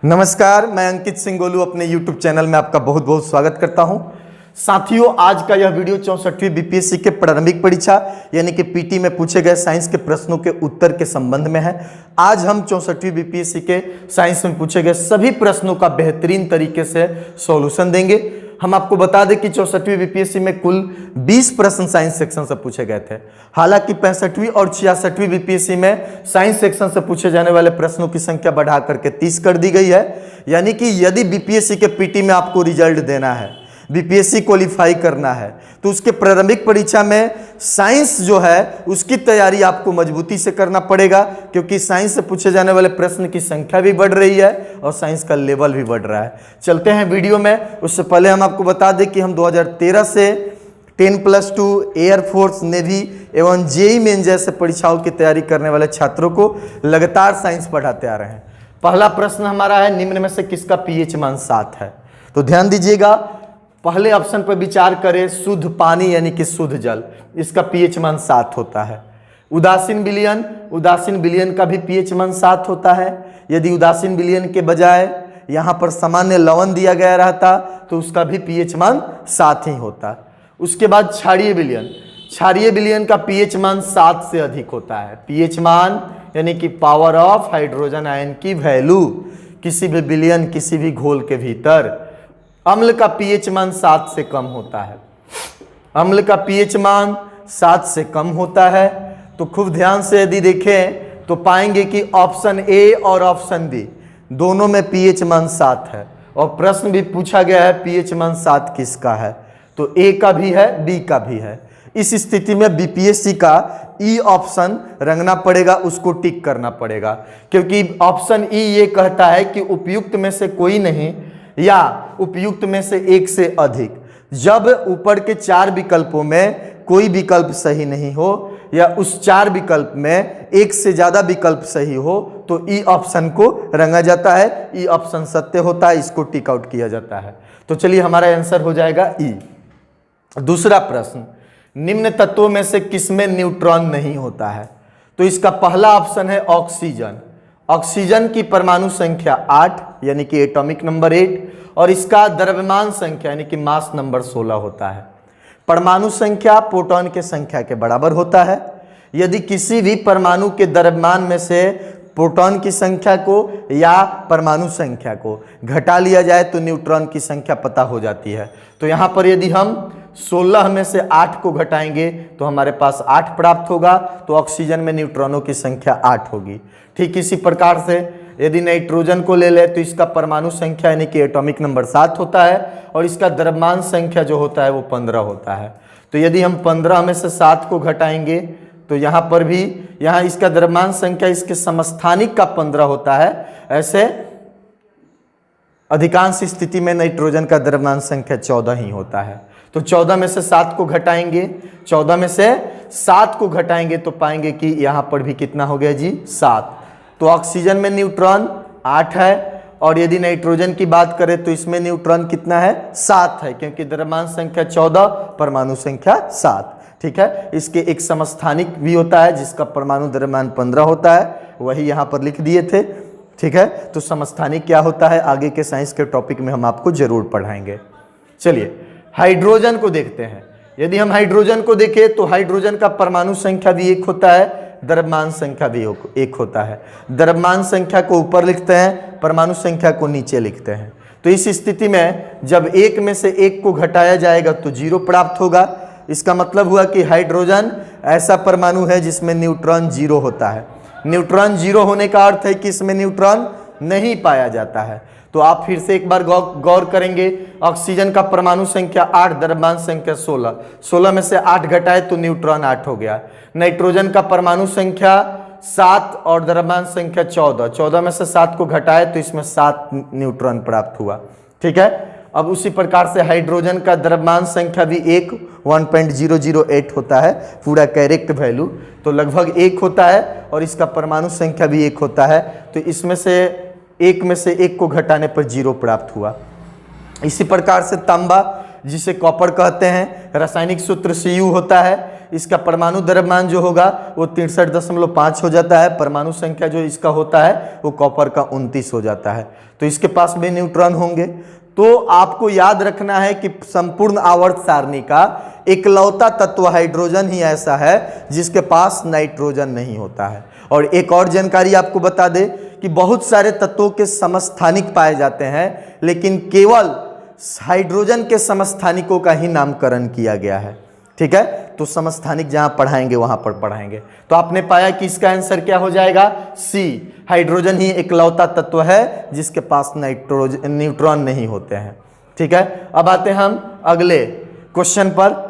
नमस्कार, मैं अंकित सिंह गोलू अपने YouTube चैनल में आपका बहुत बहुत स्वागत करता हूं। साथियों, आज का यह वीडियो 64वीं बीपीएससी के प्रारंभिक परीक्षा यानी कि पीटी में पूछे गए साइंस के प्रश्नों के उत्तर के संबंध में है। आज हम 64वीं बीपीएससी के साइंस में पूछे गए सभी प्रश्नों का बेहतरीन तरीके से सॉल्यूशन देंगे। हम आपको बता दें कि 64वीं बीपीएससी में कुल 20 प्रश्न साइंस सेक्शन से पूछे गए थे। हालांकि 65वीं और 66वीं बीपीएससी में साइंस सेक्शन से पूछे जाने वाले प्रश्नों की संख्या बढ़ा करके 30 कर दी गई है। यानी कि यदि बीपीएससी के पीटी में आपको रिजल्ट देना है, बीपीएससी क्वालिफाई करना है, तो उसके प्रारंभिक परीक्षा में साइंस जो है उसकी तैयारी आपको मजबूती से करना पड़ेगा, क्योंकि साइंस से पूछे जाने वाले प्रश्न की संख्या भी बढ़ रही है और साइंस का लेवल भी बढ़ रहा है। चलते हैं वीडियो में। उससे पहले हम आपको बता दें कि हम 2013 से 10+2 एयरफोर्स, नेवी एवं जेईई मेन जैसे परीक्षाओं की तैयारी करने वाले छात्रों को लगातार साइंस पढ़ाते आ रहे हैं। पहला प्रश्न हमारा है, निम्न में से किसका पीएच मान 7 है? तो ध्यान दीजिएगा, पहले ऑप्शन पर विचार करें, शुद्ध पानी यानी कि शुद्ध जल, इसका पीएच मान 7 होता है। उदासीन विलयन का भी पीएच मान 7 होता है। यदि उदासीन विलयन के बजाय यहाँ पर सामान्य लवण दिया गया रहता तो उसका भी पीएच मान 7 ही होता। उसके बाद क्षारीय विलयन का पीएच मान 7 से अधिक होता है। पीएच मान यानी कि पावर ऑफ हाइड्रोजन आयन की वैल्यू किसी भी विलयन, किसी भी घोल के भीतर। अम्ल का पीएच मान 7 से कम होता है। अम्ल का पीएच मान 7 से कम होता है। तो खूब ध्यान से यदि देखें तो पाएंगे कि ऑप्शन ए और ऑप्शन बी दोनों में पीएच मान 7 है, और प्रश्न भी पूछा गया है पीएच मान 7 किसका है, तो ए का भी है, बी का भी है। इस स्थिति में बीपीएससी का ई ऑप्शन रंगना पड़ेगा, उसको टिक करना पड़ेगा, क्योंकि ऑप्शन ई ये कहता है कि उपयुक्त में से कोई नहीं या उपयुक्त में से एक से अधिक। जब ऊपर के 4 विकल्पों में कोई विकल्प सही नहीं हो या उस 4 विकल्प में एक से ज्यादा विकल्प सही हो तो ई ऑप्शन को रंगा जाता है। ई ऑप्शन सत्य होता है, इसको टिक आउट किया जाता है। तो चलिए, हमारा आंसर हो जाएगा ई। दूसरा प्रश्न, निम्न तत्वों में से किसमें न्यूट्रॉन नहीं होता है? तो इसका पहला ऑप्शन है ऑक्सीजन। ऑक्सीजन की परमाणु संख्या 8 यानी कि एटॉमिक नंबर 8, और इसका द्रव्यमान संख्या यानी कि मास नंबर 16 होता है। परमाणु संख्या प्रोटॉन के संख्या के बराबर होता है। यदि किसी भी परमाणु के द्रव्यमान में से प्रोटॉन की संख्या को या परमाणु संख्या को घटा लिया जाए तो न्यूट्रॉन की संख्या पता हो जाती है। तो यहाँ पर यदि हम 16 में से 8 को घटाएंगे तो हमारे पास 8 प्राप्त होगा, तो ऑक्सीजन में न्यूट्रॉनों की संख्या 8 होगी। ठीक इसी प्रकार से यदि नाइट्रोजन को ले ले तो इसका परमाणु संख्या यानी कि एटॉमिक नंबर 7 होता है, और इसका द्रव्यमान संख्या जो होता है वो 15 होता है। तो यदि हम 15 में से 7 को घटाएंगे तो यहाँ पर भी यहाँ इसका द्रव्यमान संख्या इसके समस्थानिक का 15 होता है। ऐसे अधिकांश स्थिति में नाइट्रोजन का द्रव्यमान संख्या 14 ही होता है। तो 14 में से 7 को घटाएंगे, 14 में से 7 को घटाएंगे तो पाएंगे कि यहाँ पर भी कितना हो गया जी, 7। तो ऑक्सीजन में न्यूट्रॉन 8 है, और यदि नाइट्रोजन की बात करें तो इसमें न्यूट्रॉन कितना है, 7 है, क्योंकि द्रव्यमान संख्या 14, परमाणु संख्या 7। ठीक है, इसके एक समस्थानिक भी होता है जिसका परमाणु द्रव्यमान 15 होता है, वही यहाँ पर लिख दिए थे। ठीक है, तो समस्थानिक क्या होता है आगे के साइंस के टॉपिक में हम आपको जरूर पढ़ाएंगे। चलिए, हाइड्रोजन को देखते हैं। यदि हम हाइड्रोजन को देखें तो हाइड्रोजन का परमाणु संख्या भी 1 होता है, द्रव्यमान संख्या भी 1 होता है। द्रव्यमान संख्या को ऊपर लिखते हैं, परमाणु संख्या को नीचे लिखते हैं। तो इस स्थिति में जब 1 में से 1 को घटाया जाएगा तो 0 प्राप्त होगा। इसका मतलब हुआ कि हाइड्रोजन ऐसा परमाणु है जिसमें न्यूट्रॉन 0 होता है। न्यूट्रॉन 0 होने का अर्थ है कि इसमें न्यूट्रॉन नहीं पाया जाता है। तो आप फिर से एक बार गौर करेंगे, ऑक्सीजन का परमाणु संख्या 8, द्रव्यमान संख्या 16, 16 में से 8 घटाए तो न्यूट्रॉन 8 हो गया। नाइट्रोजन का परमाणु संख्या 7 और द्रव्यमान संख्या 14, 14 में से 7 को घटाए तो इसमें 7 न्यूट्रॉन प्राप्त हुआ। ठीक है, अब उसी प्रकार से हाइड्रोजन का द्रव्यमान संख्या भी 1.008 होता है, पूरा करेक्ट वैल्यू, तो लगभग 1 होता है, और इसका परमाणु संख्या भी 1 होता है। तो इसमें से 1 में से 1 को घटाने पर 0 प्राप्त हुआ। इसी प्रकार से तांबा, जिसे कॉपर कहते हैं, रासायनिक सूत्र Cu होता है। इसका परमाणु द्रव्यमान जो होगा वो 63.5 हो जाता है। परमाणु संख्या जो इसका होता है वो कॉपर का 29 हो जाता है। तो इसके पास भी न्यूट्रॉन होंगे। तो आपको याद रखना है कि संपूर्ण आवर्त सारणी का इकलौता तत्व हाइड्रोजन ही ऐसा है जिसके पास नाइट्रोजन नहीं होता है। और एक और जानकारी आपको बता दे कि बहुत सारे तत्वों के समस्थानिक पाए जाते हैं, लेकिन केवल हाइड्रोजन के समस्थानिकों का ही नामकरण किया गया है। ठीक है, तो समस्थानिक जहां पढ़ाएंगे वहां पर पढ़ाएंगे। तो आपने पाया कि इसका आंसर क्या हो जाएगा, सी। हाइड्रोजन ही इकलौता तत्व है जिसके पास न्यूट्रॉन नहीं होते हैं। ठीक है, अब आते हैं हम अगले क्वेश्चन पर।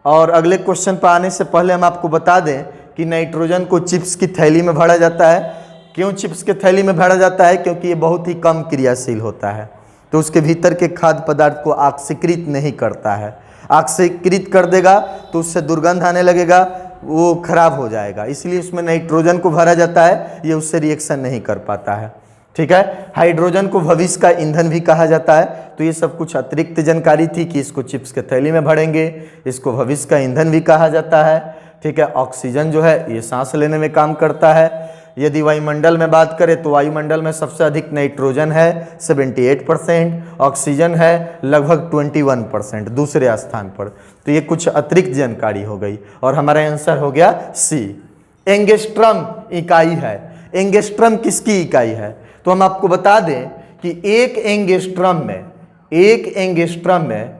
और अगले क्वेश्चन पर आने से पहले हम आपको बता दें कि नाइट्रोजन को चिप्स की थैली में भरा जाता है। क्यों चिप्स की थैली में भरा जाता है? क्योंकि ये बहुत ही कम क्रियाशील होता है, तो उसके भीतर के खाद्य पदार्थ को ऑक्सीकृत नहीं करता है। ऑक्सीकृत कर देगा तो उससे दुर्गंध आने लगेगा, वो खराब हो जाएगा, इसलिए उसमें नाइट्रोजन को भरा जाता है, ये उससे रिएक्शन नहीं कर पाता है। ठीक है, हाइड्रोजन को भविष्य का ईंधन भी कहा जाता है। तो ये सब कुछ अतिरिक्त जानकारी थी कि इसको चिप्स के थैली में भरेंगे, इसको भविष्य का ईंधन भी कहा जाता है। ठीक है, ऑक्सीजन जो है ये सांस लेने में काम करता है। यदि वायुमंडल में बात करें तो वायुमंडल में सबसे अधिक नाइट्रोजन है 78%, ऑक्सीजन है लगभग 21% दूसरे स्थान पर। तो ये कुछ अतिरिक्त जानकारी हो गई और हमारा आंसर हो गया सी। एंगस्ट्रम इकाई है। एंगस्ट्रम किसकी इकाई है? तो हम आपको बता दें कि एक एंगस्ट्रम में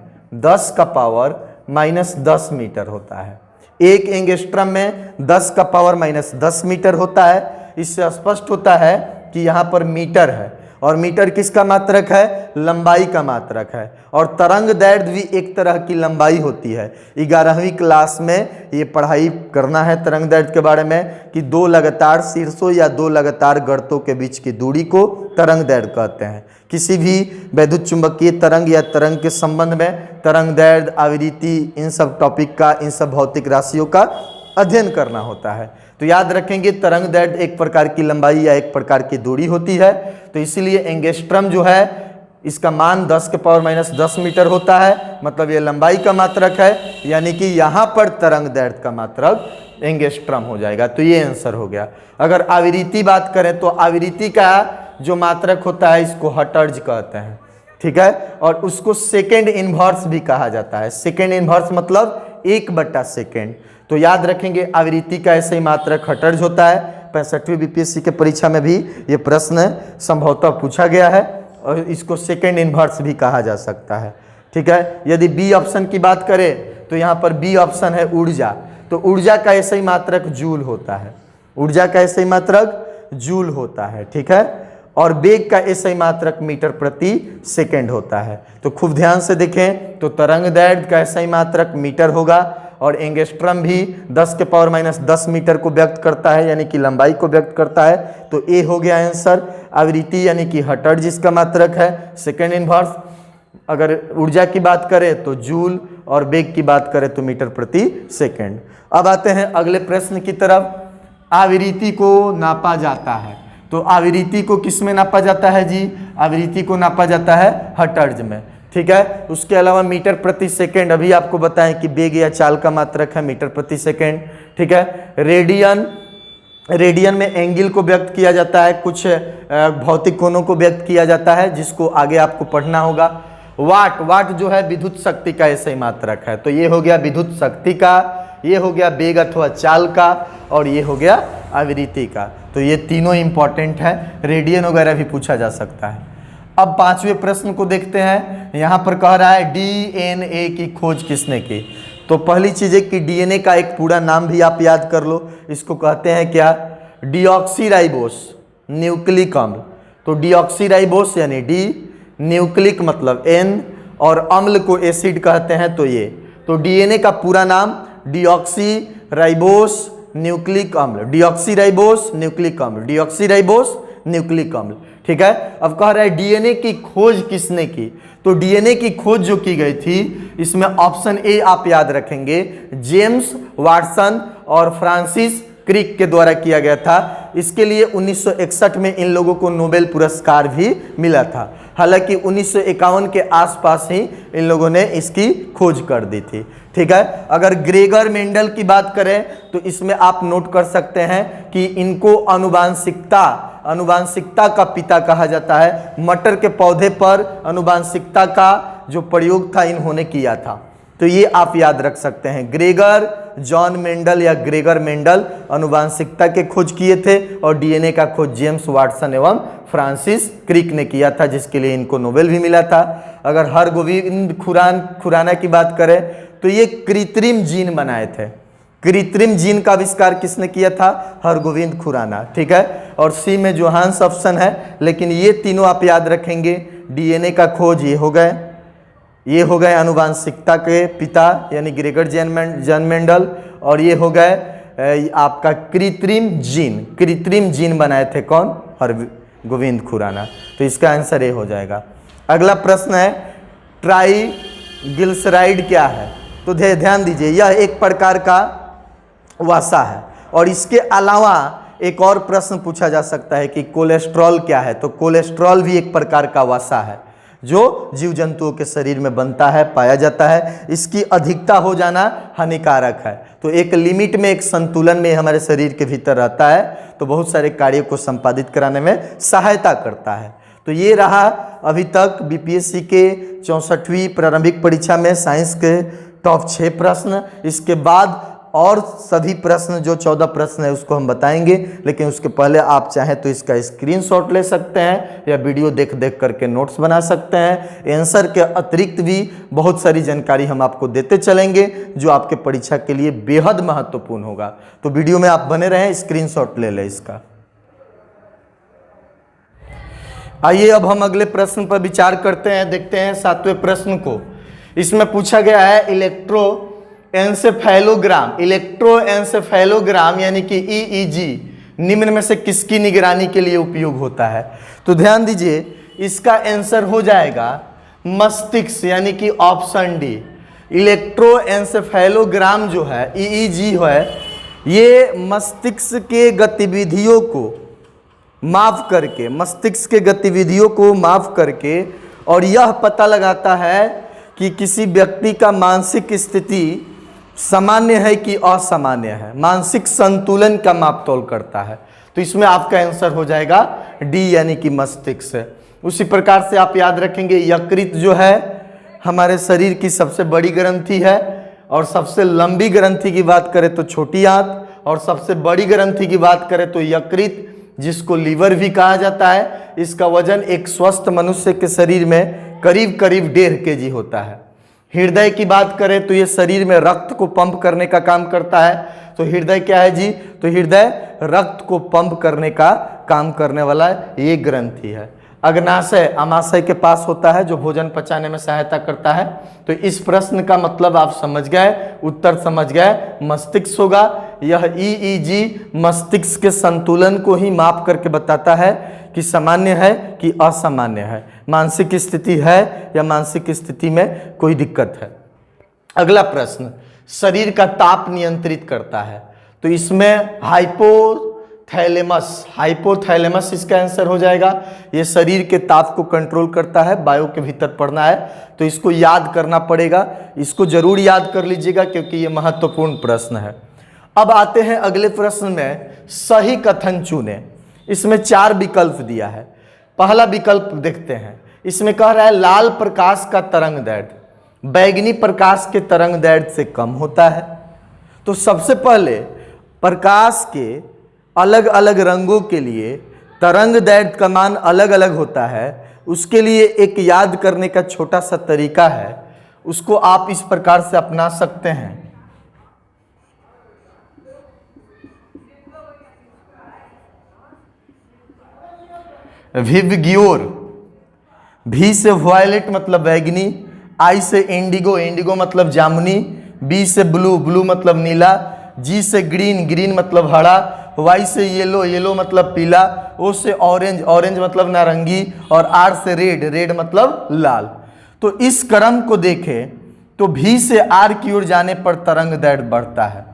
10 का पावर -10 मीटर होता है। एक एंगस्ट्रम में 10 का पावर -10 मीटर होता है। इससे स्पष्ट होता है कि यहाँ पर मीटर है, और मीटर किसका मात्रक है? लंबाई का मात्रक है। और तरंग दैर्ध्य भी एक तरह की लंबाई होती है। 11वीं क्लास में ये पढ़ाई करना है तरंग दैर्ध्य के बारे में कि दो लगातार शीर्षों या दो लगातार गर्तों के बीच की दूरी को तरंग दैर्ध्य कहते हैं। किसी भी वैद्युत चुंबकीय तरंग या तरंग के संबंध में तरंग दैर्ध्य, आवृत्ति, इन सब टॉपिक का, इन सब भौतिक राशियों का अध्ययन करना होता है। तो याद रखेंगे तरंग दैर्ध्य एक प्रकार की लंबाई या एक प्रकार की दूरी होती है। तो इसीलिए एंगस्ट्रम जो है इसका मान 10 के पावर -10 मीटर होता है, मतलब ये लंबाई का मात्रक है, यानी कि यहाँ पर तरंग दैर्ध्य का मात्रक एंगस्ट्रम हो जाएगा। तो ये आंसर हो गया। अगर आवृत्ति बात करें तो आवृत्ति का जो मात्रक होता है इसको हर्ट्ज कहते हैं। ठीक है, और उसको सेकेंड इनवर्स भी कहा जाता है। सेकेंड इनवर्स मतलब 1/सेकेंड। तो याद रखेंगे आवृत्ति का ऐसे ही मात्रक हर्ट्ज होता है। 65वीं बीपीएससी के परीक्षा में भी ये प्रश्न संभवतः पूछा गया है, और इसको सेकेंड इनवर्स भी कहा जा सकता है। ठीक है, यदि बी ऑप्शन की बात करें तो यहाँ पर बी ऑप्शन है ऊर्जा। तो ऊर्जा का ऐसे ही मात्रक जूल होता है। ऊर्जा का ऐसे ही मात्रक जूल होता है। ठीक है, और वेग का ऐसे ही मात्रक मीटर प्रति सेकेंड होता है। तो खूब ध्यान से देखें तो तरंग दैर्ध्य का ऐसा ही मात्रक मीटर होगा, और एंगस्ट्रम भी 10 के पावर -10 मीटर को व्यक्त करता है, यानी कि लंबाई को व्यक्त करता है। तो ए हो गया आंसर। आवृत्ति यानी कि हर्ट्ज जिसका मात्रक है सेकेंड इनवर्स। अगर ऊर्जा की बात करें तो जूल, और वेग की बात करें तो मीटर प्रति सेकेंड। अब आते हैं अगले प्रश्न की तरफ। आवृत्ति को नापा जाता है, तो आवृत्ति को किस में नापा जाता है जी? आवृत्ति को नापा जाता है हर्ट्ज में। ठीक है, उसके अलावा मीटर प्रति सेकेंड अभी आपको बताएं कि वेग या चाल का मात्रक है मीटर प्रति सेकेंड। ठीक है, रेडियन में एंगल को व्यक्त किया जाता है, कुछ भौतिक कोणों को व्यक्त किया जाता है, जिसको आगे आपको पढ़ना होगा। वाट जो है विद्युत शक्ति का ऐसे ही मात्रक है। तो ये हो गया विद्युत शक्ति का, ये हो गया वेग अथवा चाल का, और ये हो गया आवृत्ति का। तो ये तीनों इंपॉर्टेंट है, रेडियन वगैरह भी पूछा जा सकता है। अब 5वें प्रश्न को देखते हैं। यहाँ पर कह रहा है डीएनए की खोज किसने की? तो पहली चीज है कि डीएनए का एक पूरा नाम भी आप याद कर लो। इसको कहते हैं क्या? डीऑक्सीराइबोस न्यूक्लिक अम्ल। तो डीऑक्सीराइबोस यानी डी, न्यूक्लिक मतलब एन, और अम्ल को एसिड कहते हैं। तो ये तो डीएनए का पूरा नाम डीऑक्सीराइबोस न्यूक्लिक अम्ल, डीऑक्सीराइबोस न्यूक्लिक अम्ल, डीऑक्सीराइबोस न्यूक्लिक अम्ल। ठीक है, अब कह रहा है डीएनए की खोज किसने की? तो डीएनए की खोज जो की गई थी इसमें ऑप्शन ए आप याद रखेंगे, जेम्स वाटसन और फ्रांसिस क्रिक के द्वारा किया गया था। इसके लिए 1961 में इन लोगों को नोबेल पुरस्कार भी मिला था। हालांकि 1951 के आसपास ही इन लोगों ने इसकी खोज कर दी थी। ठीक है, अगर ग्रेगर मेंडल की बात करें तो इसमें आप नोट कर सकते हैं कि इनको आनुवांशिकता का पिता कहा जाता है। मटर के पौधे पर आनुवांशिकता का जो प्रयोग था इन्होंने किया था। तो ये आप याद रख सकते हैं, ग्रेगर जॉन मेंडल या ग्रेगर मेंडल आनुवांशिकता के खोज किए थे और डीएनए का खोज जेम्स वाटसन एवं फ्रांसिस क्रिक ने किया था, जिसके लिए इनको नोबेल भी मिला था। अगर हरगोविंद खुराना की बात करें तो ये कृत्रिम जीन बनाए थे। कृत्रिम जीन का आविष्कार किसने किया था? हरगोविंद खुराना। ठीक है, और सी में जोहान्स ऑप्शन है, लेकिन ये तीनों आप याद रखेंगे। डीएनए का खोज ये हो गए आनुवांशिकता के पिता यानी ग्रेगर जॉन मेंडल, और ये हो गए आपका कृत्रिम जीन बनाए थे कौन? हरगोविंद खुराना। तो इसका आंसर ये हो जाएगा। अगला प्रश्न है ट्राइग्लिसराइड क्या है? तो ध्यान दीजिए, यह एक प्रकार का वसा है। और इसके अलावा एक और प्रश्न पूछा जा सकता है कि कोलेस्ट्रॉल क्या है? तो कोलेस्ट्रॉल भी एक प्रकार का वसा है जो जीव जंतुओं के शरीर में बनता है, पाया जाता है। इसकी अधिकता हो जाना हानिकारक है। तो एक लिमिट में, एक संतुलन में हमारे शरीर के भीतर रहता है, तो बहुत सारे कार्यों को संपादित कराने में सहायता करता है। तो ये रहा अभी तक बीपीएससी के 64वीं प्रारंभिक परीक्षा में साइंस के टॉप 6 प्रश्न। इसके बाद और सभी प्रश्न जो 14 प्रश्न है उसको हम बताएंगे, लेकिन उसके पहले आप चाहें तो इसका स्क्रीनशॉट ले सकते हैं या वीडियो देख करके नोट्स बना सकते हैं। आंसर के अतिरिक्त भी बहुत सारी जानकारी हम आपको देते चलेंगे जो आपके परीक्षा के लिए बेहद महत्वपूर्ण होगा। तो वीडियो में आप बने रहें, स्क्रीनशॉट ले लें इसका। आइए अब हम अगले प्रश्न पर विचार करते हैं। देखते हैं 7वें प्रश्न को। इसमें पूछा गया है इलेक्ट्रोएन्सेफेलोग्राम यानी कि ईईजी निम्न में से किसकी निगरानी के लिए उपयोग होता है? तो ध्यान दीजिए, इसका आंसर हो जाएगा मस्तिष्क यानी कि ऑप्शन डी। इलेक्ट्रोएन्सेफेलोग्राम जो है, ईईजी है, ये मस्तिष्क के गतिविधियों को माफ करके, मस्तिष्क के गतिविधियों को माफ करके और यह पता लगाता है कि किसी व्यक्ति का मानसिक स्थिति सामान्य है कि असामान्य है। मानसिक संतुलन का मापतोल करता है। तो इसमें आपका आंसर हो जाएगा डी यानी कि मस्तिष्क। उसी प्रकार से आप याद रखेंगे यकृत जो है हमारे शरीर की सबसे बड़ी ग्रंथि है, और सबसे लंबी ग्रंथि की बात करें तो छोटी आंत, और सबसे बड़ी ग्रंथि की बात करें तो यकृत, जिसको लीवर भी कहा जाता है। इसका वजन एक स्वस्थ मनुष्य के शरीर में करीब 1.5 kg होता है। हृदय की बात करें तो ये शरीर में रक्त को पंप करने का काम करता है। तो हृदय क्या है जी? तो हृदय रक्त को पंप करने का काम करने वाला ये ग्रंथि है। अग्नाशय अमाशय के पास होता है जो भोजन पचाने में सहायता करता है। तो इस प्रश्न का मतलब आप समझ गए, उत्तर समझ गए, मस्तिष्क होगा। यह ईईजी मस्तिष्क के संतुलन को ही माप करके बताता है कि सामान्य है कि असामान्य है, मानसिक स्थिति है या मानसिक स्थिति में कोई दिक्कत है। अगला प्रश्न, शरीर का ताप नियंत्रित करता है। तो इसमें हाइपोथैलेमस इसका आंसर हो जाएगा। ये शरीर के ताप को कंट्रोल करता है। बायो के भीतर पढ़ना है तो इसको याद करना पड़ेगा। इसको जरूर याद कर लीजिएगा क्योंकि ये महत्वपूर्ण प्रश्न है। अब आते हैं अगले प्रश्न में, सही कथन चुने। इसमें 4 विकल्प दिया है। पहला विकल्प देखते हैं। इसमें कह रहा है लाल प्रकाश का तरंग दैर्ध्य बैंगनी प्रकाश के तरंग दैर्ध्य से कम होता है। तो सबसे पहले प्रकाश के अलग अलग रंगों के लिए तरंग दैर्ध्य का मान अलग अलग होता है। उसके लिए एक याद करने का छोटा सा तरीका है, उसको आप इस प्रकार से अपना सकते हैं। विवग्योर, भी से वायलेट मतलब बैगनी, आई से इंडिगो, इंडिगो मतलब जामुनी, बी से ब्लू, ब्लू मतलब नीला, जी से ग्रीन, ग्रीन मतलब हरा, वाई से येलो, येलो मतलब पीला, ओ से ऑरेंज, ऑरेंज मतलब नारंगी, और आर से रेड, रेड मतलब लाल। तो इस क्रम को देखें तो भी से आर की ओर जाने पर तरंग दैर्ध्य बढ़ता है।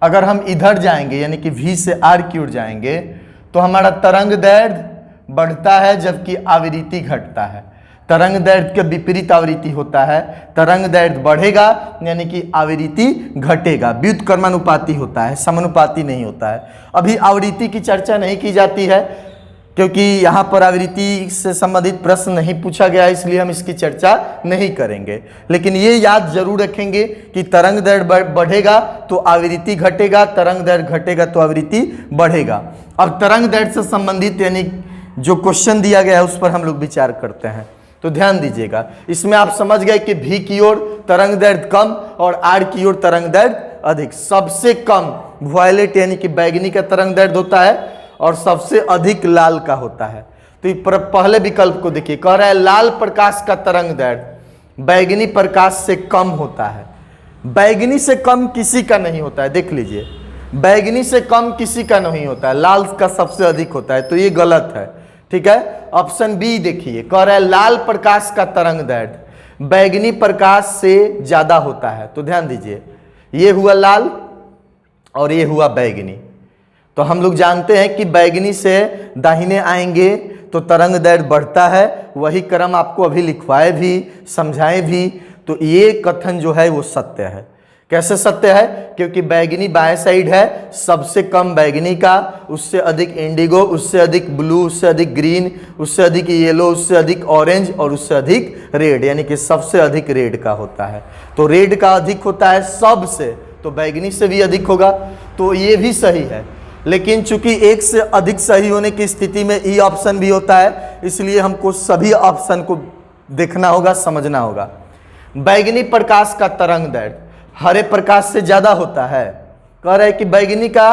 अगर हम इधर जाएंगे यानी कि भी से आर की ओर जाएंगे तो हमारा तरंग दैर्ध्य बढ़ता है जबकि आवृत्ति घटता है। तरंग दैर्ध्य के विपरीत आवृत्ति होता है, तरंग दैर्ध्य बढ़ेगा यानी कि आवृत्ति घटेगा। व्युत्क्रमानुपाती होता है, समानुपाती नहीं होता है। अभी आवृत्ति की चर्चा नहीं की जाती है क्योंकि यहाँ पर आवृत्ति से संबंधित प्रश्न नहीं पूछा गया, इसलिए हम इसकी चर्चा नहीं करेंगे। लेकिन ये याद जरूर रखेंगे कि तरंग दैर्ध्य बढ़ेगा तो आवृत्ति घटेगा, तरंग दैर्ध्य घटेगा तो आवृत्ति बढ़ेगा। अब तरंग दैर्ध्य से संबंधित यानी जो क्वेश्चन दिया गया है उस पर हम लोग विचार करते हैं। तो ध्यान दीजिएगा, इसमें आप समझ गए कि V की ओर तरंग दैर्ध्य कम और R की ओर तरंग दैर्ध्य अधिक। सबसे कम वायलेट यानी कि बैगनी का तरंग दैर्ध्य होता है और सबसे अधिक लाल का होता है। तो पहले विकल्प को देखिए, कह रहा है लाल प्रकाश का तरंग दैर्ध्य बैगनी प्रकाश से कम होता है। बैगनी से कम किसी का नहीं होता है, देख लीजिए, बैगनी से कम किसी का नहीं होता है, लाल का सबसे अधिक होता है। तो ये गलत है, ठीक है। ऑप्शन बी देखिए, कह रहा है लाल प्रकाश का तरंग दैर्ध्य बैगनी प्रकाश से ज्यादा होता है। तो ध्यान दीजिए, ये हुआ लाल और ये हुआ बैगनी। तो हम लोग जानते हैं कि बैगनी से दाहिने आएंगे तो तरंग दैर्ध्य बढ़ता है, वही क्रम आपको अभी लिखवाए भी समझाए भी। तो ये कथन जो है वो सत्य है। कैसे सत्य है? क्योंकि बैगनी बाएं साइड है, सबसे कम बैगनी का, उससे अधिक इंडिगो, उससे अधिक ब्लू, उससे अधिक ग्रीन, उससे अधिक येलो, उससे अधिक ऑरेंज और उससे अधिक रेड, यानी कि सबसे अधिक रेड का होता है। तो रेड का अधिक होता है सबसे, तो बैगनी से भी अधिक होगा। तो ये भी सही है, लेकिन चूंकि एक से अधिक सही होने की स्थिति में ई ऑप्शन भी होता है, इसलिए हमको सभी ऑप्शन को देखना होगा, समझना होगा। बैगनी प्रकाश का तरंग दैर्ध्य हरे प्रकाश से ज्यादा होता है। कह रहे हैं कि बैगनी का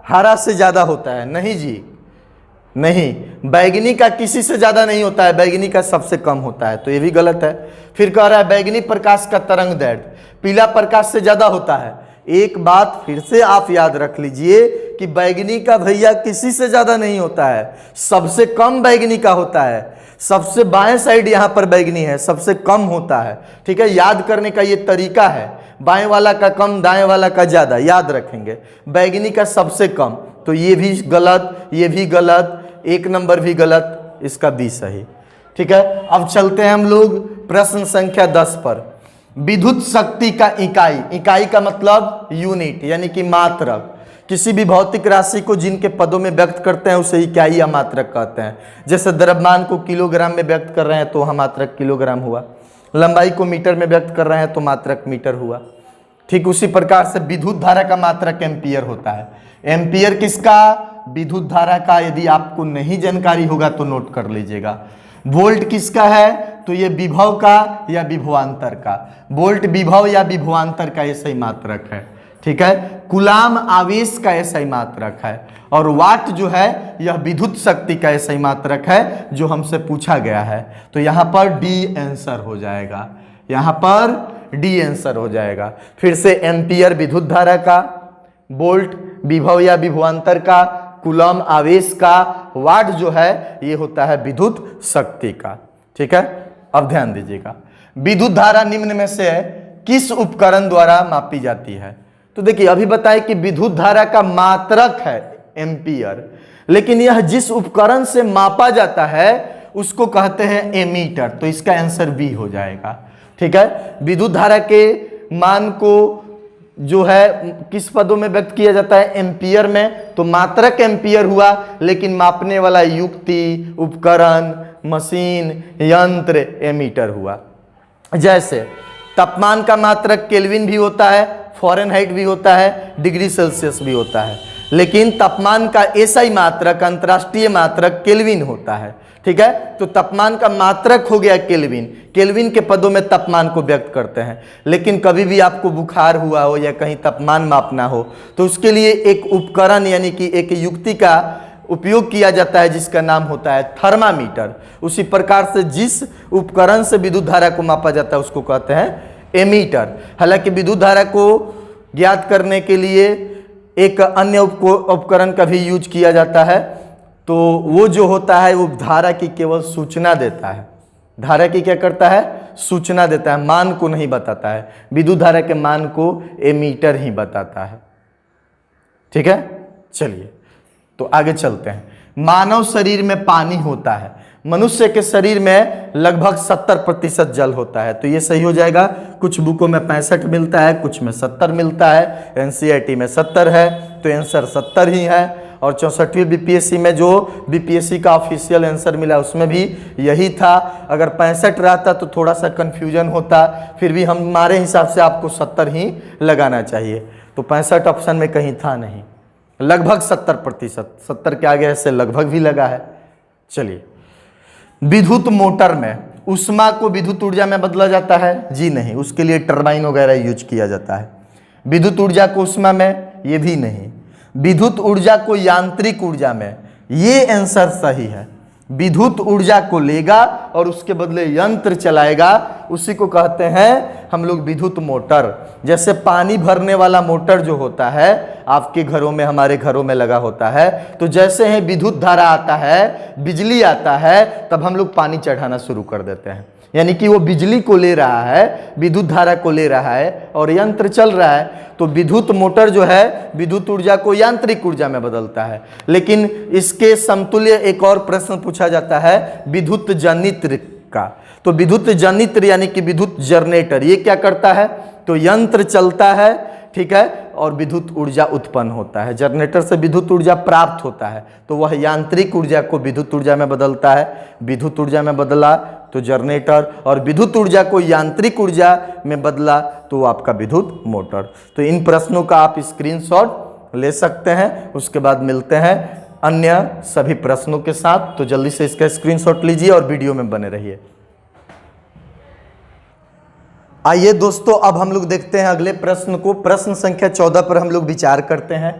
हरा से ज्यादा होता है। नहीं जी, नहीं, बैगनी का किसी से ज्यादा नहीं होता है, बैगनी का सबसे कम होता है। तो ये भी गलत है। फिर कह रहा है बैगनी प्रकाश का तरंग दैर्ध्य पीला प्रकाश से ज्यादा होता है। एक बात फिर से आप याद रख लीजिए कि बैगनी का भैया किसी से ज्यादा नहीं होता है, सबसे कम बैगनी का होता है। सबसे बाएं साइड यहां पर बैगनी है, सबसे कम होता है, ठीक है। याद करने का ये तरीका है, बाएं वाला का कम, दाएं वाला का ज्यादा, याद रखेंगे। बैगनी का सबसे कम, तो ये भी गलत, ये भी गलत, एक नंबर भी गलत, इसका बी सही, ठीक है। अब चलते हैं हम लोग प्रश्न संख्या 10 पर। विद्युत शक्ति का इकाई, इकाई का मतलब यूनिट यानी कि मात्रक। किसी भी भौतिक राशि को जिनके पदों में व्यक्त करते हैं उसे इकाई या मात्रक कहते हैं। जैसे द्रव्यमान को किलोग्राम में व्यक्त कर रहे हैं तो वह मात्रक किलोग्राम हुआ, लंबाई को मीटर में व्यक्त कर रहे हैं तो मात्रक मीटर हुआ। ठीक उसी प्रकार से विद्युत धारा का मात्रक एम्पियर होता है। एम्पियर किसका? विद्युत धारा का। यदि आपको नहीं जानकारी होगा तो नोट कर लीजिएगा। वोल्ट किसका है? तो ये विभव का या विभवांतर का। वोल्ट विभव या विभवांतर का ऐसा ही मात्रक है, ठीक है। कूलाम आवेश का ऐसा ही मात्रक है। और वाट जो है यह विद्युत शक्ति का ऐसा ही मात्रक है जो हमसे पूछा गया है। तो यहाँ पर डी आंसर हो जाएगा, यहाँ पर डी आंसर हो जाएगा। फिर से एम्पियर विद्युत धारा का, वोल्ट विभव या विभवांतर का, कूलम आवेश का, वाट जो है ये होता है विद्युत शक्ति का, ठीक है। अब ध्यान दीजिएगा, विद्युत धारा निम्न में से किस उपकरण द्वारा मापी जाती है? तो देखिए अभी बताएं कि विद्युत धारा का मात्रक है एम्पियर, लेकिन यह जिस उपकरण से मापा जाता है उसको कहते हैं एमीटर। तो इसका आंसर बी हो जाएगा, ठीक है। विद्युत धारा के मान को जो है किस पदों में व्यक्त किया जाता है? एम्पियर में। तो मात्रक एम्पियर हुआ, लेकिन मापने वाला युक्ति, उपकरण, मशीन, यंत्र एमीटर हुआ। जैसे तापमान का मात्रक केल्विन भी होता है, फ़ारेनहाइट भी होता है, डिग्री सेल्सियस भी होता है, लेकिन तापमान का एसआई मात्रक, अंतर्राष्ट्रीय मात्रक केल्विन होता है, ठीक है। तो तापमान का मात्रक हो गया केल्विन। केल्विन के पदों में तापमान को व्यक्त करते हैं। लेकिन कभी भी आपको बुखार हुआ हो या कहीं तापमान मापना हो तो उसके लिए एक उपकरण यानी कि एक युक्ति का उपयोग किया जाता है जिसका नाम होता है थर्मामीटर। उसी प्रकार से जिस उपकरण से विद्युत धारा को मापा जाता है उसको कहते हैं एमीटर। हालांकि विद्युत धारा को ज्ञात करने के लिए एक अन्य उपकरण का भी यूज किया जाता है। तो वो जो होता है वो धारा की केवल सूचना देता है। धारा की क्या करता है? सूचना देता है, मान को नहीं बताता है। विद्युत धारा के मान को एमीटर ही बताता है, ठीक है। चलिए तो आगे चलते हैं। मानव शरीर में पानी होता है, मनुष्य के शरीर में लगभग 70% जल होता है। तो ये सही हो जाएगा। कुछ बुकों में 65 मिलता है, कुछ में 70 मिलता है, एनसीईआरटी में 70 है, तो आंसर 70 ही है। और 64वीं बीपीएससी में जो बीपीएससी का ऑफिशियल आंसर मिला उसमें भी यही था। अगर 65 रहता तो थोड़ा सा कंफ्यूजन होता, फिर भी हमारे हिसाब से आपको 70 ही लगाना चाहिए। तो 65 ऑप्शन में कहीं था नहीं, लगभग 70%, 70 के आगे ऐसे लगभग भी लगा है। चलिए, विद्युत मोटर में ऊष्मा को विद्युत ऊर्जा में बदला जाता है? जी नहीं, उसके लिए टरबाइन वगैरह यूज किया जाता है। विद्युत ऊर्जा को ऊष्मा में? ये भी नहीं। विद्युत ऊर्जा को यांत्रिक ऊर्जा में? ये आंसर सही है। विद्युत ऊर्जा को लेगा और उसके बदले यंत्र चलाएगा, उसी को कहते हैं हम लोग विद्युत मोटर। जैसे पानी भरने वाला मोटर जो होता है आपके घरों में, हमारे घरों में लगा होता है, तो जैसे ही विद्युत धारा आता है, बिजली आता है, तब हम लोग पानी चढ़ाना शुरू कर देते हैं। यानी कि वो बिजली को ले रहा है, विद्युत धारा को ले रहा है और यंत्र चल रहा है। तो विद्युत मोटर जो है विद्युत ऊर्जा को यांत्रिक ऊर्जा में बदलता है। लेकिन इसके समतुल्य एक और प्रश्न पूछा जाता है विद्युत जनित्र का। तो विद्युत जनित्र यानी कि विद्युत जनरेटर, ये क्या करता है? तो यंत्र चलता है, ठीक है, और विद्युत ऊर्जा उत्पन्न होता है। जनरेटर से विद्युत ऊर्जा प्राप्त होता है, तो वह यांत्रिक ऊर्जा को विद्युत ऊर्जा में बदलता है। विद्युत ऊर्जा में बदला तो जनरेटर, और विद्युत ऊर्जा को यांत्रिक ऊर्जा में बदला तो आपका विद्युत मोटर। तो इन प्रश्नों का आप स्क्रीनशॉट ले सकते हैं। उसके बाद मिलते हैं अन्य सभी प्रश्नों के साथ। तो जल्दी से इसका स्क्रीनशॉट लीजिए और वीडियो में बने रहिए। आइए दोस्तों, अब हम लोग देखते हैं अगले प्रश्न को। प्रश्न संख्या 14 पर हम लोग विचार करते हैं।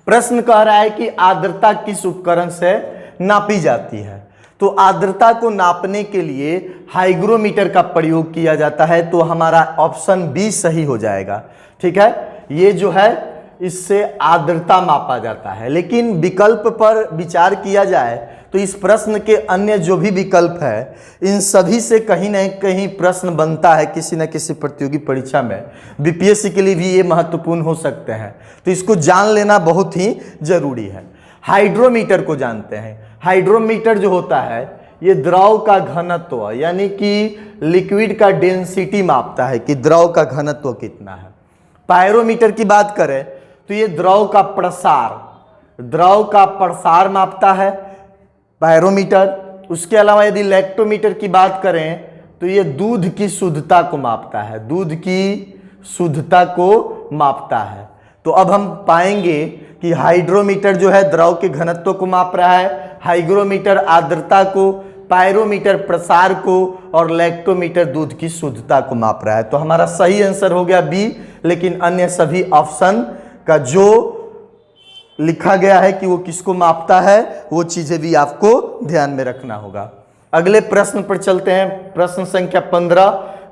प्रश्न कह रहा है कि आर्द्रता किस उपकरण से नापी जाती है? तो आर्द्रता को नापने के लिए हाइग्रोमीटर का प्रयोग किया जाता है। तो हमारा ऑप्शन बी सही हो जाएगा, ठीक है। ये जो है इससे आर्द्रता मापा जाता है। लेकिन विकल्प पर विचार किया जाए तो इस प्रश्न के अन्य जो भी विकल्प है, इन सभी से कहीं न कहीं प्रश्न बनता है किसी न किसी प्रतियोगी परीक्षा में। बीपीएससी के लिए भी ये महत्वपूर्ण हो सकते हैं, तो इसको जान लेना बहुत ही जरूरी है। हाइड्रोमीटर को जानते हैं। हाइड्रोमीटर जो होता है ये द्रव का घनत्व यानी कि लिक्विड का डेंसिटी मापता है कि द्रव का घनत्व कितना है। पायरोमीटर की बात करें तो ये द्रव का प्रसार मापता है पायरोमीटर। उसके अलावा यदि लैक्टोमीटर की बात करें तो ये दूध की शुद्धता को मापता है, दूध की शुद्धता को मापता है। तो अब हम पाएंगे कि हाइड्रोमीटर जो है द्रव के घनत्व को माप रहा है, हाइग्रोमीटर आर्द्रता को, पायरोमीटर प्रसार को और लैक्टोमीटर दूध की शुद्धता को माप रहा है। तो हमारा सही आंसर हो गया बी। लेकिन अन्य सभी ऑप्शन का जो लिखा गया है कि वो किसको मापता है, वो चीजें भी आपको ध्यान में रखना होगा। अगले प्रश्न पर चलते हैं। प्रश्न संख्या 15,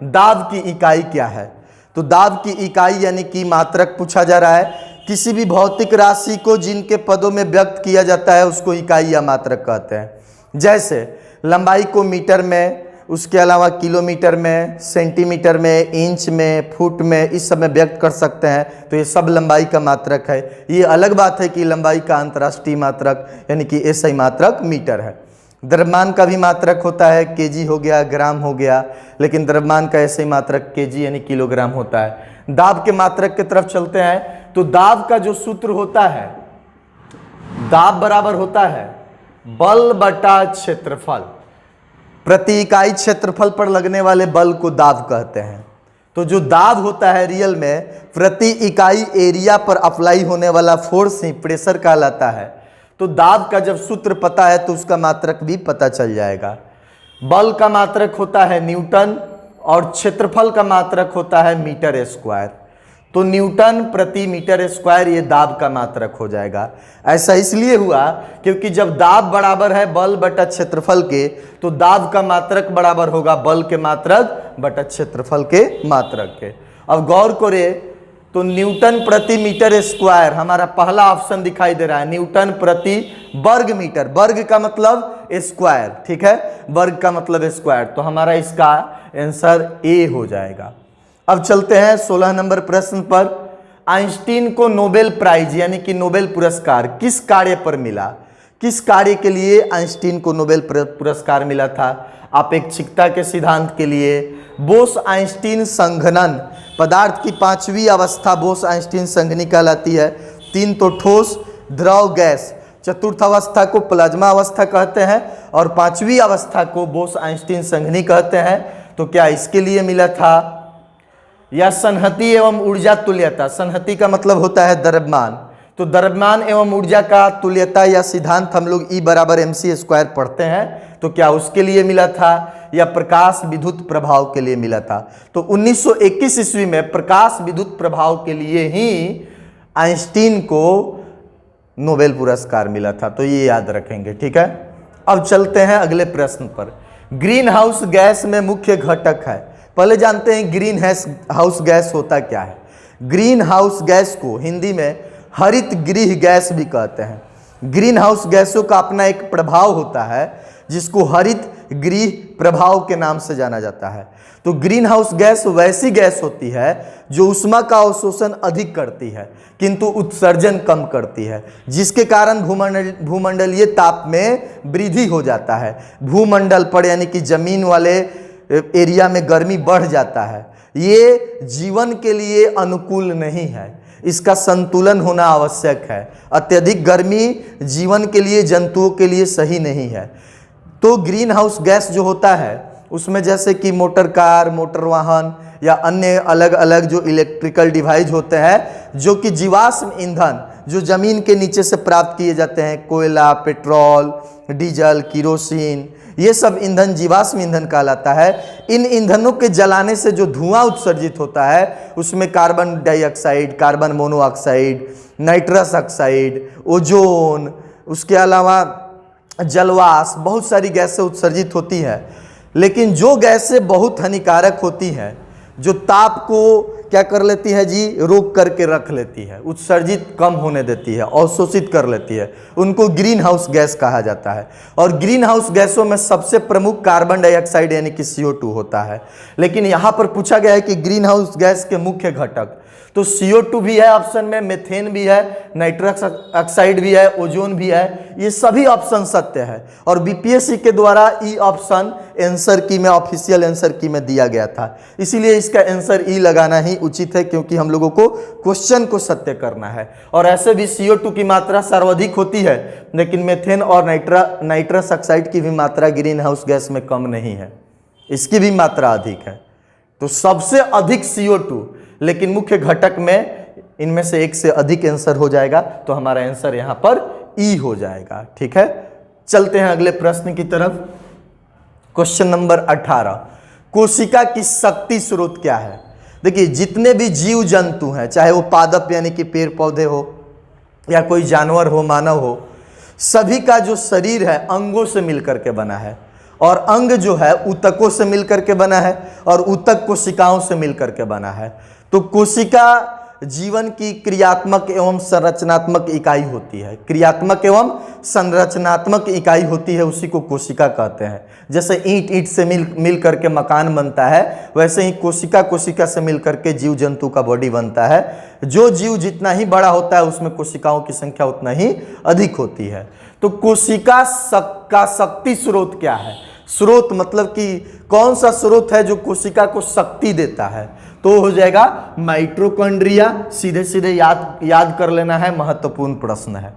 दाब की इकाई क्या है? तो दाब की इकाई यानी कि मात्रक पूछा जा रहा है। किसी भी भौतिक राशि को जिनके पदों में व्यक्त किया जाता है उसको इकाई या मात्रक कहते हैं। जैसे लंबाई को मीटर में, उसके अलावा किलोमीटर में, सेंटीमीटर में, इंच में, फुट में, इस सब में व्यक्त कर सकते हैं। तो ये सब लंबाई का मात्रक है। ये अलग बात है कि लंबाई का अंतर्राष्ट्रीय मात्रक यानी कि एसआई मात्रक मीटर है। द्रव्यमान का भी मात्रक होता है, केजी हो गया, ग्राम हो गया, लेकिन द्रव्यमान का एसआई मात्रक केजी यानी किलोग्राम होता है। दाब के मात्रक की तरफ चलते हैं। तो दाब का जो सूत्र होता है, दाब बराबर होता है बल बटा क्षेत्रफल। प्रति इकाई क्षेत्रफल पर लगने वाले बल को दाब कहते हैं। तो जो दाब होता है रियल में प्रति इकाई एरिया पर अप्लाई होने वाला फोर्स ही प्रेशर कहलाता है। तो दाब का जब सूत्र पता है तो उसका मात्रक भी पता चल जाएगा। बल का मात्रक होता है न्यूटन और क्षेत्रफल का मात्रक होता है मीटर स्क्वायर। तो न्यूटन प्रति मीटर स्क्वायर ये दाब का मात्रक हो जाएगा। ऐसा इसलिए हुआ क्योंकि जब दाब बराबर है बल बटा क्षेत्रफल के, तो दाब का मात्रक बराबर होगा बल के मात्रक बटा क्षेत्रफल के मात्रक के। अब गौर करें तो न्यूटन प्रति मीटर स्क्वायर हमारा पहला ऑप्शन दिखाई दे रहा है, न्यूटन प्रति वर्ग मीटर। वर्ग का मतलब स्क्वायर, ठीक है, वर्ग का मतलब स्क्वायर। तो हमारा इसका आंसर ए हो जाएगा। अब चलते हैं 16 नंबर प्रश्न पर। आइंस्टीन को नोबेल प्राइज यानी कि नोबेल पुरस्कार किस कार्य पर मिला? किस कार्य के लिए आइंस्टीन को नोबेल पुरस्कार मिला था? अपेक्षिकता के सिद्धांत के लिए, बोस आइंस्टीन संघनन, पदार्थ की पांचवी अवस्था बोस आइंस्टीन संघनी कहलाती है। 3 तो ठोस, द्रव, गैस, चतुर्थ अवस्था को प्लाज्मा अवस्था कहते हैं और पांचवी अवस्था को बोस आइंस्टीन संघनी कहते हैं। तो क्या इसके लिए मिला था? या संहति एवं ऊर्जा तुल्यता, संहति का मतलब होता है द्रव्यमान, तो द्रव्यमान एवं ऊर्जा का तुल्यता या सिद्धांत हम लोग E बराबर mc² पढ़ते हैं, तो क्या उसके लिए मिला था? या प्रकाश विद्युत प्रभाव के लिए मिला था? तो 1921 ईस्वी में प्रकाश विद्युत प्रभाव के लिए ही आइंस्टीन को नोबेल पुरस्कार मिला था, तो ये याद रखेंगे, ठीक है। अब चलते हैं अगले प्रश्न पर। ग्रीन हाउस गैस में मुख्य घटक है, पहले जानते हैं ग्रीन हाउस गैस होता क्या है। ग्रीन हाउस गैस को हिंदी में हरित गृह गैस भी कहते हैं। ग्रीन हाउस गैसों का अपना एक प्रभाव होता है जिसको हरित गृह प्रभाव के नाम से जाना जाता है। तो ग्रीन हाउस गैस वैसी गैस होती है जो ऊष्मा का अवशोषण अधिक करती है किंतु उत्सर्जन कम करती है, जिसके कारण भूमंडलीय ताप में वृद्धि हो जाता है। भूमंडल पर यानी कि जमीन वाले एरिया में गर्मी बढ़ जाता है। ये जीवन के लिए अनुकूल नहीं है, इसका संतुलन होना आवश्यक है। अत्यधिक गर्मी जीवन के लिए, जंतुओं के लिए सही नहीं है। तो ग्रीन हाउस गैस जो होता है उसमें जैसे कि मोटर कार, मोटर वाहन या अन्य अलग अलग जो इलेक्ट्रिकल डिवाइस होते हैं जो कि जीवाश्म ईंधन जो जमीन के नीचे से प्राप्त किए जाते हैं, कोयला, पेट्रोल, डीजल, किरोसिन, ये सब ईंधन जीवाश्म ईंधन कहलाता है। इन ईंधनों के जलाने से जो धुआं उत्सर्जित होता है उसमें carbon dioxide, carbon monoxide, nitrous oxide, ozone, उसके अलावा जलवाष्प, बहुत सारी गैसें उत्सर्जित होती है। लेकिन जो गैसें बहुत हानिकारक होती हैं, जो ताप को क्या कर लेती है जी, रोक करके रख लेती है, उत्सर्जित कम होने देती है, अवशोषित कर लेती है, उनको ग्रीन हाउस गैस कहा जाता है। और ग्रीन हाउस गैसों में सबसे प्रमुख कार्बन डाइऑक्साइड यानी कि CO2 होता है। लेकिन यहाँ पर पूछा गया है कि ग्रीन हाउस गैस के मुख्य घटक, तो CO2 भी है ऑप्शन में, मेथेन भी है, नाइट्रस ऑक्साइड भी है, ओजोन भी है, ये सभी ऑप्शन सत्य है। और बीपीएससी के द्वारा ई ऑप्शन आंसर की में, ऑफिशियल आंसर की में दिया गया था, इसीलिए इसका आंसर ई लगाना ही उचित है, क्योंकि हम लोगों को क्वेश्चन को सत्य करना है। और ऐसे भी CO2 की मात्रा सर्वाधिक होती है, लेकिन मेथेन और नाइट्रस ऑक्साइड की भी मात्रा ग्रीन हाउस गैस में कम नहीं है, इसकी भी मात्रा अधिक है। तो सबसे अधिक CO2, लेकिन मुख्य घटक में इनमें से एक से अधिक आंसर हो जाएगा, तो हमारा आंसर यहां पर ई हो जाएगा, ठीक है। चलते हैं अगले प्रश्न की तरफ। क्वेश्चन नंबर 18, कोशिका की शक्ति स्रोत क्या है? देखिए, जितने भी जीव जंतु हैं, चाहे वो पादप यानी कि पेड़ पौधे हो या कोई जानवर हो, मानव हो, सभी का जो शरीर है अंगों से मिलकर के बना है। और अंग जो है ऊतकों से मिलकर के बना है और ऊतक कोशिकाओं से मिलकर के बना है। तो कोशिका जीवन की क्रियात्मक एवं संरचनात्मक इकाई होती है। क्रियात्मक एवं संरचनात्मक इकाई होती है, उसी को कोशिका कहते हैं। जैसे ईंट से मिल करके मकान बनता है, वैसे ही कोशिका से मिल करके जीव जंतु का बॉडी बनता है। जो जीव जितना ही बड़ा होता है उसमें कोशिकाओं की संख्या उतना ही अधिक होती है। तो कोशिका का शक्ति स्रोत क्या है? स्रोत मतलब कि कौन सा स्रोत है जो कोशिका को शक्ति देता है? तो हो जाएगा माइटोकॉन्ड्रिया। सीधे सीधे याद कर लेना है, महत्वपूर्ण प्रश्न है।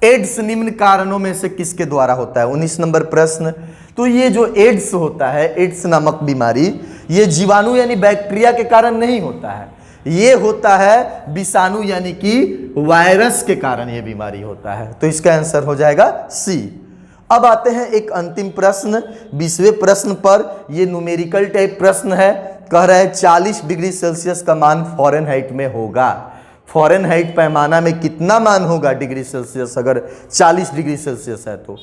एड्स निम्न कारणों में से किसके द्वारा होता है? 19 नंबर प्रश्न। तो ये जो एड्स होता है, एड्स नामक बीमारी, ये जीवाणु यानी बैक्टीरिया के कारण नहीं होता है, ये होता है विषाणु यानी कि वायरस के कारण ये बीमारी होता है। तो इसका आंसर हो जाएगा सी। अब आते हैं एक अंतिम प्रश्न, 20वें प्रश्न पर। ये न्यूमेरिकल टाइप प्रश्न है। कह रहा है 40 डिग्री सेल्सियस का मान फ़ारेनहाइट में होगा। फ़ारेनहाइट पैमाना में कितना मान होगा डिग्री सेल्सियस अगर 40 डिग्री सेल्सियस है? तो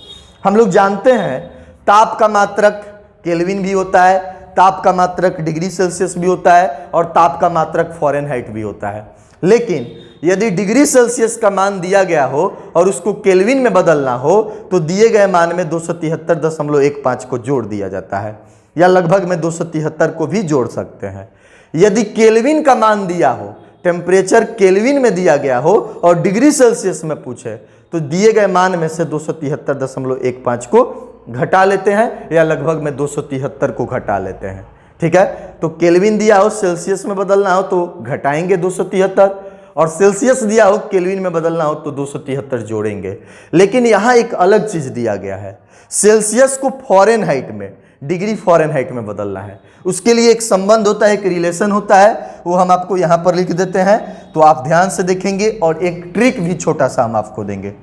हम लोग जानते हैं ताप का मात्रक केल्विन भी होता है, ताप का मात्रक डिग्री सेल्सियस भी होता है और ताप का मात्रक फ़ारेनहाइट भी होता है। लेकिन यदि डिग्री सेल्सियस का मान दिया गया हो और उसको केल्विन में बदलना हो तो दिए गए मान में 273.15 को जोड़ दिया जाता है, या लगभग में 273 को भी जोड़ सकते हैं। यदि केल्विन का मान दिया हो, टेम्परेचर केल्विन में दिया गया हो और डिग्री सेल्सियस में पूछे, तो दिए गए मान में से 273.15 को घटा लेते हैं या लगभग में 273 को घटा लेते हैं। ठीक है, तो केल्विन दिया हो सेल्सियस में बदलना हो तो घटाएंगे 273, और सेल्सियस दिया हो केल्विन में बदलना हो तो 273 जोड़ेंगे। लेकिन यहां एक अलग चीज दिया गया है, सेल्सियस को फॉरेनहाइट में, डिग्री फॉरेनहाइट में बदलना है। उसके लिए एक संबंध होता है, एक रिलेशन होता है, वो हम आपको यहां पर लिख देते हैं, तो आप ध्यान से देखेंगे। और एक ट्रिक भी छोटा सा हम आपको देंगे,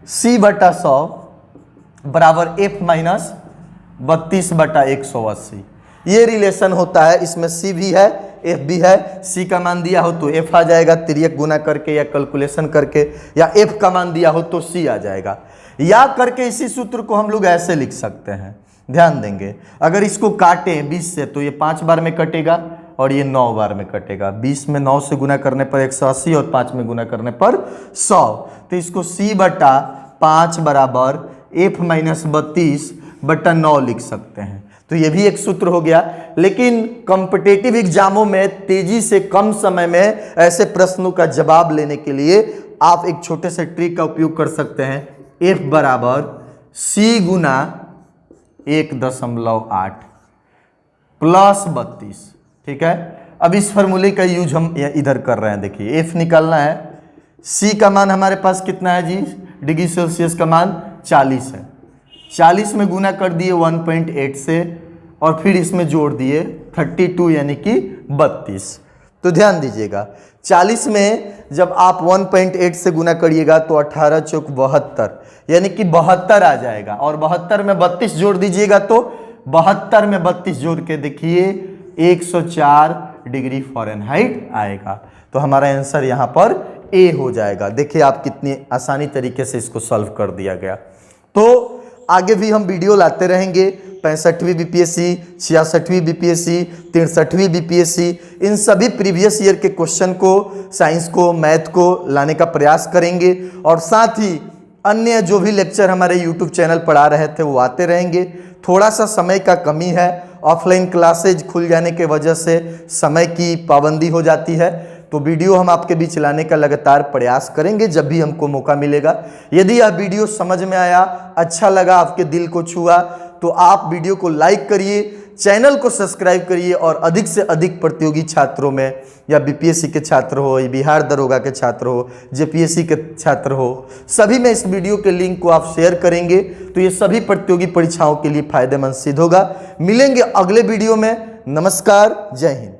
C/100 बराबर F माइनस 32/180। ये रिलेशन होता है, इसमें C भी है F भी है। C का मान दिया हो तो F आ जाएगा तिर्यक गुना करके या कैलकुलेशन करके, या F का मान दिया हो तो C आ जाएगा। या करके इसी सूत्र को हम लोग ऐसे लिख सकते हैं, ध्यान देंगे। अगर इसको काटे 20 से तो ये 5 बार में कटेगा और ये 9 बार में कटेगा। 20 में 9 से गुना करने पर 180 और 5 में गुना करने पर 100। तो इसको C/5 बराबर F माइनस 32/9 लिख सकते हैं। तो ये भी एक सूत्र हो गया। लेकिन कॉम्पिटिटिव एग्जामों में तेजी से कम समय में ऐसे प्रश्नों का जवाब लेने के लिए आप एक छोटे से ट्रिक का उपयोग कर सकते हैं। F बराबर C गुना 1.8 प्लस 32। ठीक है, अब इस फॉर्मूले का यूज हम इधर कर रहे हैं। देखिए F निकालना है, C का मान हमारे पास कितना है जी, डिग्री सेल्सियस का मान 40 है। 40 में गुना कर दिए 1.8 से और फिर इसमें जोड़ दिए 32 यानी कि 32। तो ध्यान दीजिएगा, 40 में जब आप 1.8 से गुना करिएगा तो 18 चौक 72 यानी कि 72 आ जाएगा। और 72 में 32 जोड़ दीजिएगा तो 72 में 32 जोड़ के देखिए 104 डिग्री फॉरेनहाइट आएगा। तो हमारा आंसर यहाँ पर A हो जाएगा। देखिए आप कितनी आसानी तरीके से इसको सॉल्व कर दिया गया। तो आगे भी हम वीडियो लाते रहेंगे, 65वीं बीपीएससी, 66वीं बीपीएससी, 63वीं बीपीएससी, इन सभी प्रीवियस ईयर के क्वेश्चन को, साइंस को, मैथ को लाने का प्रयास करेंगे। और साथ ही अन्य जो भी लेक्चर हमारे यूट्यूब चैनल पर आ रहे थे वो आते रहेंगे। थोड़ा सा समय का कमी है, ऑफलाइन क्लासेज खुल जाने के वजह से समय की पाबंदी हो जाती है। तो वीडियो हम आपके बीच लाने का लगातार प्रयास करेंगे जब भी हमको मौका मिलेगा। यदि यह वीडियो समझ में आया, अच्छा लगा, आपके दिल को छुआ, तो आप वीडियो को लाइक करिए, चैनल को सब्सक्राइब करिए और अधिक से अधिक प्रतियोगी छात्रों में, या बीपीएससी के छात्र हो, या बिहार दरोगा के छात्र हो, जेपीएससी के छात्र हो, सभी में इस वीडियो के लिंक को आप शेयर करेंगे तो ये सभी प्रतियोगी परीक्षाओं के लिए फायदेमंद सिद्ध होगा। मिलेंगे अगले वीडियो में। नमस्कार, जय हिंद।